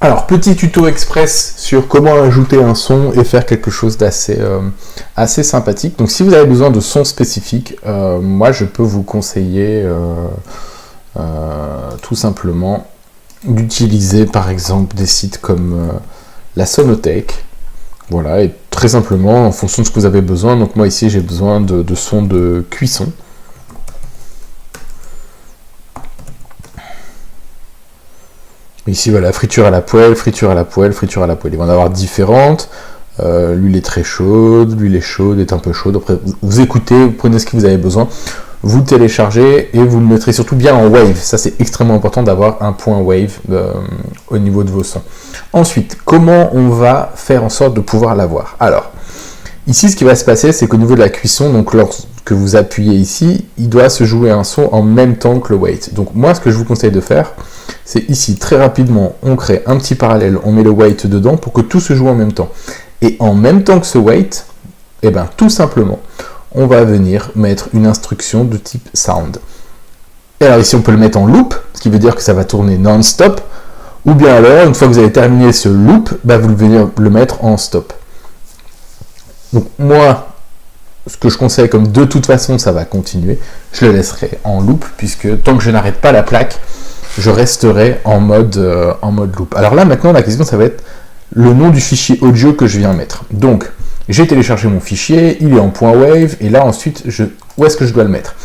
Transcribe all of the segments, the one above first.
Alors, petit tuto express sur comment ajouter un son et faire quelque chose d'assez assez sympathique. Donc, si vous avez besoin de sons spécifiques, moi, je peux vous conseiller tout simplement d'utiliser, par exemple, des sites comme la Sonothèque. Voilà, et très simplement, en fonction de ce que vous avez besoin. Donc, moi, ici, j'ai besoin de sons de cuisson. Ici, voilà, friture à la poêle, friture à la poêle, friture à la poêle. Ils vont en avoir différentes. L'huile est très chaude, l'huile est chaude, est un peu chaude. Après, vous écoutez, vous prenez ce que vous avez besoin, vous le téléchargez et vous le mettrez surtout bien en wave. Ça, c'est extrêmement important d'avoir un point wave au niveau de vos sons. Ensuite, comment on va faire en sorte de pouvoir l'avoir? Alors, ici, ce qui va se passer, c'est qu'au niveau de la cuisson, donc lorsque vous appuyez ici, il doit se jouer un son en même temps que le wait. Donc moi, ce que je vous conseille de faire, c'est ici, très rapidement, on crée un petit parallèle, on met le wait dedans pour que tout se joue en même temps. Et en même temps que ce wait, eh ben, tout simplement, on va venir mettre une instruction de type sound. Et alors ici, on peut le mettre en loop, ce qui veut dire que ça va tourner non-stop, ou bien alors, une fois que vous avez terminé ce loop, bah, vous venez le mettre en stop. Donc moi, ce que je conseille, comme de toute façon ça va continuer, je le laisserai en loop, puisque tant que je n'arrête pas la plaque, je resterai en mode loop. Alors là, maintenant, la question, ça va être le nom du fichier audio que je viens mettre. Donc, j'ai téléchargé mon fichier, il est en .wave, et là, ensuite, où est-ce que je dois le mettre?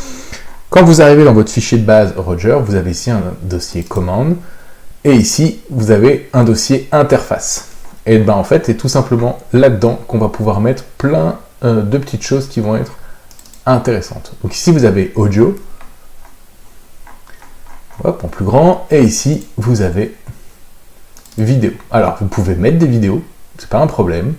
Quand vous arrivez dans votre fichier de base Roger, vous avez ici un dossier commande, et ici, vous avez un dossier interface. Et ben en fait, c'est tout simplement là-dedans qu'on va pouvoir mettre plein de petites choses qui vont être intéressantes. Donc ici, vous avez audio, hop, en plus grand, et ici, vous avez vidéo. Alors, vous pouvez mettre des vidéos, c'est pas un problème.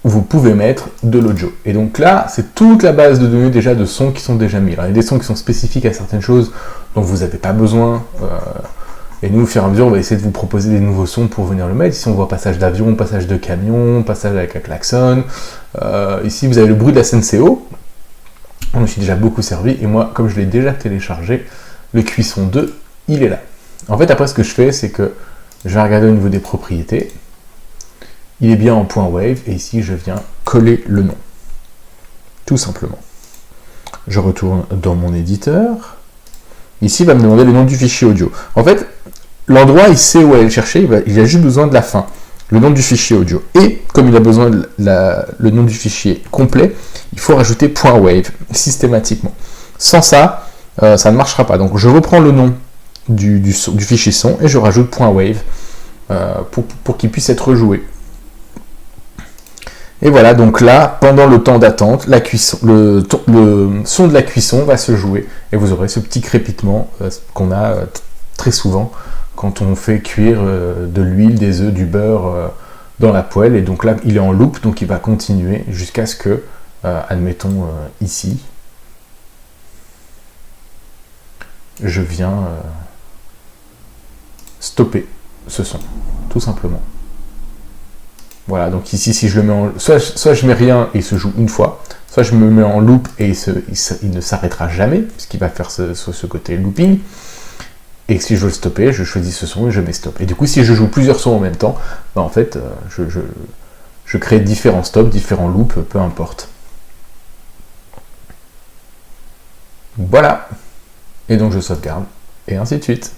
Vous pouvez mettre de l'audio. Et donc là, c'est toute la base de données déjà de sons qui sont déjà mis. Alors, il y a des sons qui sont spécifiques à certaines choses dont vous n'avez pas besoin. Et nous, au fur et à mesure, on va essayer de vous proposer des nouveaux sons pour venir le mettre. Ici, on voit passage d'avion, passage de camion, passage avec un klaxon. Ici, vous avez le bruit de la SNCO. Je me suis déjà beaucoup servi. Et moi, comme je l'ai déjà téléchargé, le Cuisson 2, il est là. En fait, après, ce que je fais, c'est que je vais regarder au niveau des propriétés. Il est bien en .wave. Et ici, je viens coller le nom. Tout simplement. Je retourne dans mon éditeur. Ici, il va me demander le nom du fichier audio. En fait, l'endroit, il sait où aller le chercher, il a juste besoin de la fin, le nom du fichier audio. Et comme il a besoin de le nom du fichier complet, il faut rajouter .wave systématiquement. Sans ça, ça ne marchera pas. Donc je reprends le nom du fichier son et je rajoute .wave pour qu'il puisse être joué. Et voilà, donc là, pendant le temps d'attente, le son de la cuisson va se jouer et vous aurez ce petit crépitement qu'on a très souvent quand on fait cuire de l'huile, des œufs, du beurre dans la poêle. Et donc là, il est en loop, donc il va continuer jusqu'à ce que, admettons ici, je viens stopper ce son, tout simplement. Voilà, donc ici, si je le mets en... Soit je mets rien et il se joue une fois, soit je me mets en loop et il ne s'arrêtera jamais, puisqu'il va faire ce côté looping. Et si je veux le stopper, je choisis ce son et je mets stop. Et du coup, si je joue plusieurs sons en même temps, ben en fait, je crée différents stops, différents loops, peu importe. Voilà. Et donc je sauvegarde, et ainsi de suite.